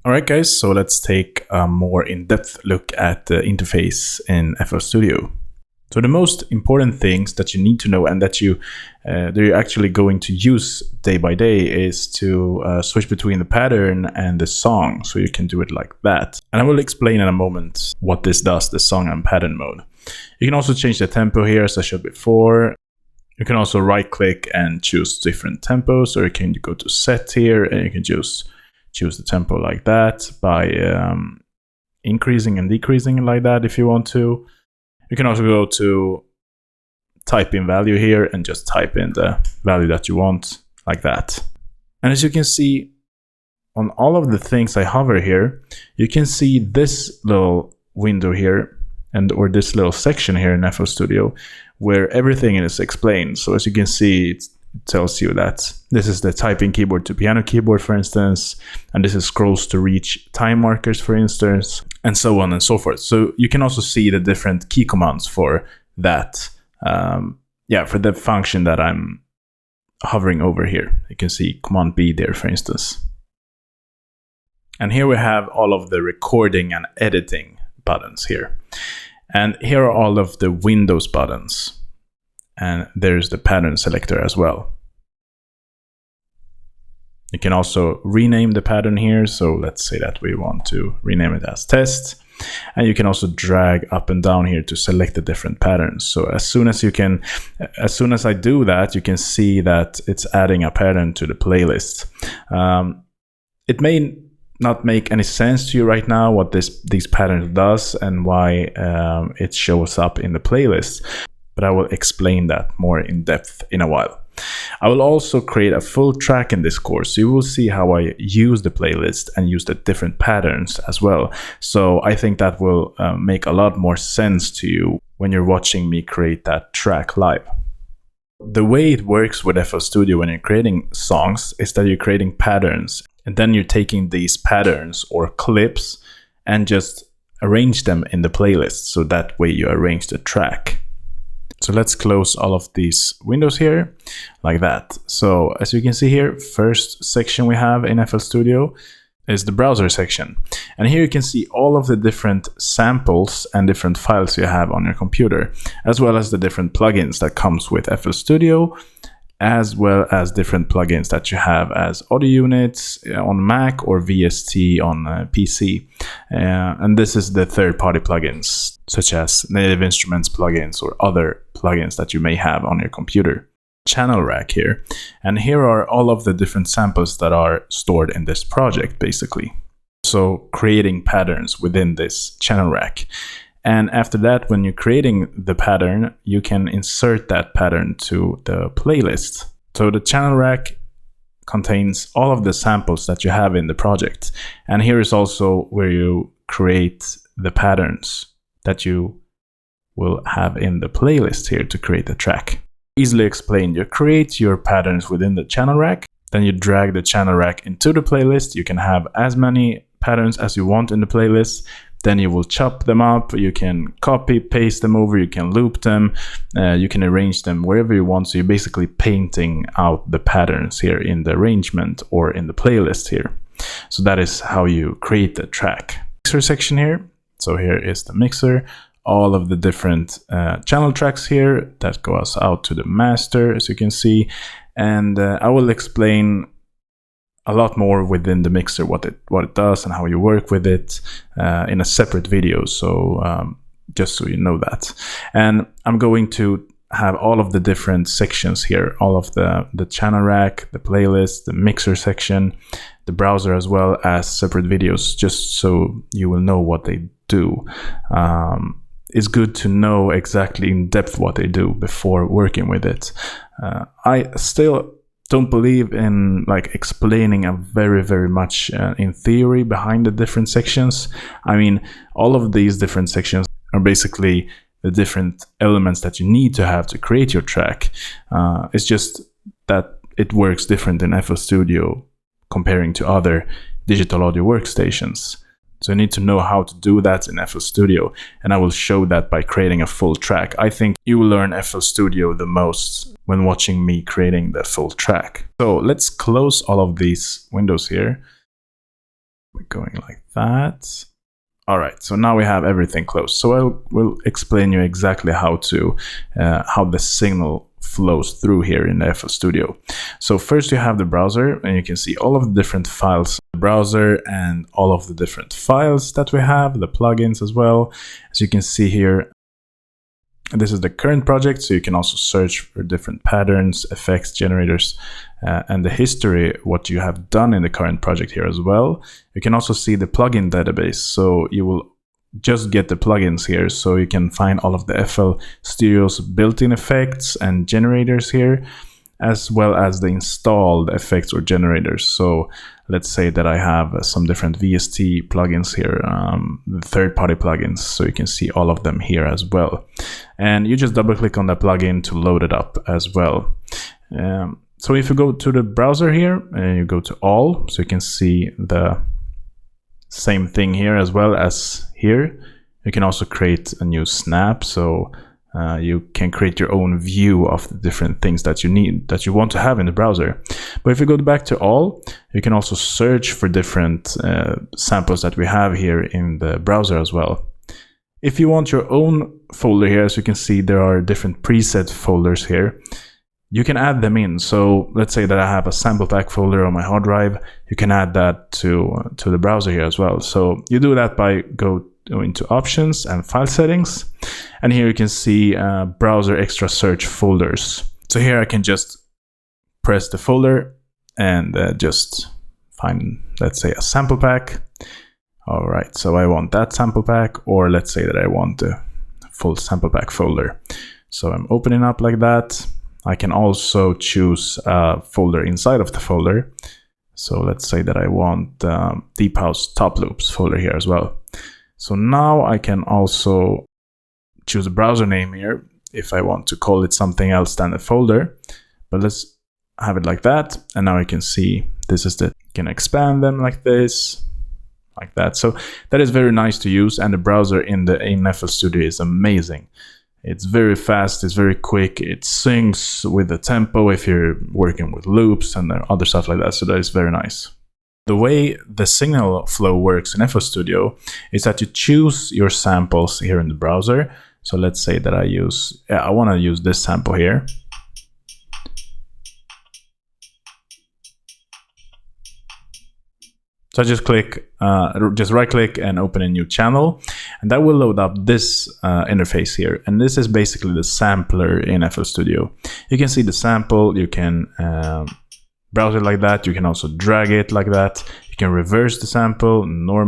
Alright guys, so let's take a more in-depth look at the interface in FL Studio. So the most important things that you need to know and that you're actually going to use day by day is to switch between the pattern and the song. So you can do it like that. And I will explain in a moment what this does, the song and pattern mode. You can also change the tempo here as I showed before. You can also right click and choose different tempos, or you can go to set here and you can choose the tempo like that by increasing and decreasing like that if you want to. You can also go to type in value here and just type in the value that you want like that. And as you can see on all of the things I hover here, you can see this little window here or this little section here in FL Studio where everything is explained. So as you can see, it tells you that this is the typing keyboard to piano keyboard, for instance, and this is scrolls to reach time markers, for instance, and so on and so forth. So you can also see the different key commands for that, for the function that I'm hovering over here. You can see Command B there, for instance. And here we have all of the recording and editing buttons here. And here are all of the Windows buttons. And there's the pattern selector as well. You can also rename the pattern here. So let's say that we want to rename it as test. And you can also drag up and down here to select the different patterns. So as soon as I do that, you can see that it's adding a pattern to the playlist. It may not make any sense to you right now what these patterns does and why it shows up in the playlist. But I will explain that more in depth in a while. I will also create a full track in this course, so you will see how I use the playlist and use the different patterns as well. So I think that will make a lot more sense to you when you're watching me create that track live. The way it works with FL Studio when you're creating songs is that you're creating patterns, and then you're taking these patterns or clips and just arrange them in the playlist, so that way you arrange the track. So let's close all of these windows here like that. So as you can see here, first section we have in FL Studio is the browser section. And here you can see all of the different samples and different files you have on your computer, as well as the different plugins that comes with FL Studio, as well as different plugins that you have as audio units on Mac or VST on PC. And this is the third-party plugins, such as Native Instruments plugins or other plugins that you may have on your computer. Channel rack here. And here are all of the different samples that are stored in this project, basically. So creating patterns within this channel rack. And after that, when you're creating the pattern, you can insert that pattern to the playlist. So the channel rack contains all of the samples that you have in the project. And here is also where you create the patterns that you will have in the playlist here to create the track. Easily explained, you create your patterns within the channel rack, then you drag the channel rack into the playlist. You can have as many patterns as you want in the playlist. Then you will chop them up, you can copy, paste them over, you can loop them, you can arrange them wherever you want. So you're basically painting out the patterns here in the arrangement or in the playlist here. So that is how you create the track. Mixer section here. So here is the mixer, all of the different channel tracks here that goes out to the master, as you can see. And I will explain a lot more within the mixer, what it does and how you work with it in a separate video. So just so you know that. And I'm going to have all of the different sections here, all of the channel rack, the playlist, the mixer section, the browser, as well as separate videos, just so you will know what they do. It's good to know exactly in depth what they do before working with it. I still don't believe in like explaining a very much in theory behind the different sections. I mean, all of these different sections are basically the different elements that you need to have to create your track. It's just that it works different in FL Studio comparing to other digital audio workstations. So you need to know how to do that in FL Studio, and I will show that by creating a full track. I think you will learn FL Studio the most when watching me creating the full track. So let's close all of these windows here. We're going like that. All right, so now we have everything closed. So I will explain you exactly how the signal flows through here in the FL Studio. So first you have the browser, and you can see all of the different files, the browser, and all of the different files that we have, the plugins as well. As you can see here, this is the current project, so you can also search for different patterns, effects, generators, and the history, what you have done in the current project here as well. You can also see the plugin database, so you will just get the plugins here, so you can find all of the FL Studio's built-in effects and generators here, as well as the installed effects or generators. So let's say that I have some different VST plugins here, third-party plugins, so you can see all of them here as well. And you just double-click on the plugin to load it up as well. So if you go to the browser here, and you go to all, so you can see the same thing here as well as here. You can also create a new snap, so you can create your own view of the different things that you want to have in the browser. But if you go back to all, you can also search for different samples that we have here in the browser as well. If you want your own folder here, as you can see, there are different preset folders here. You can add them in. So let's say that I have a sample pack folder on my hard drive. You can add that to the browser here as well. So you do that by go into options and file settings, and here you can see browser extra search folders. So here I can just press the folder and just find, let's say, a sample pack. All right, so I want that sample pack, or let's say that I want the full sample pack folder. So I'm opening up like that. I can also choose a folder inside of the folder. So let's say that I want Deep House Top Loops folder here as well. So now I can also choose a browser name here if I want to call it something else than the folder. But let's have it like that. And now you can see this is you can expand them like this, like that. So that is very nice to use. And the browser in FL Studio is amazing. It's very fast, it's very quick, it syncs with the tempo if you're working with loops and other stuff like that. So that is very nice. The way the signal flow works in FL Studio is that you choose your samples here in the browser. So let's say that I want to use this sample here. So I just right click and open a new channel, and that will load up this interface here. And this is basically the sampler in FL Studio. You can see the sample, you can browse it like that. You can also drag it like that. You can reverse the sample, normal.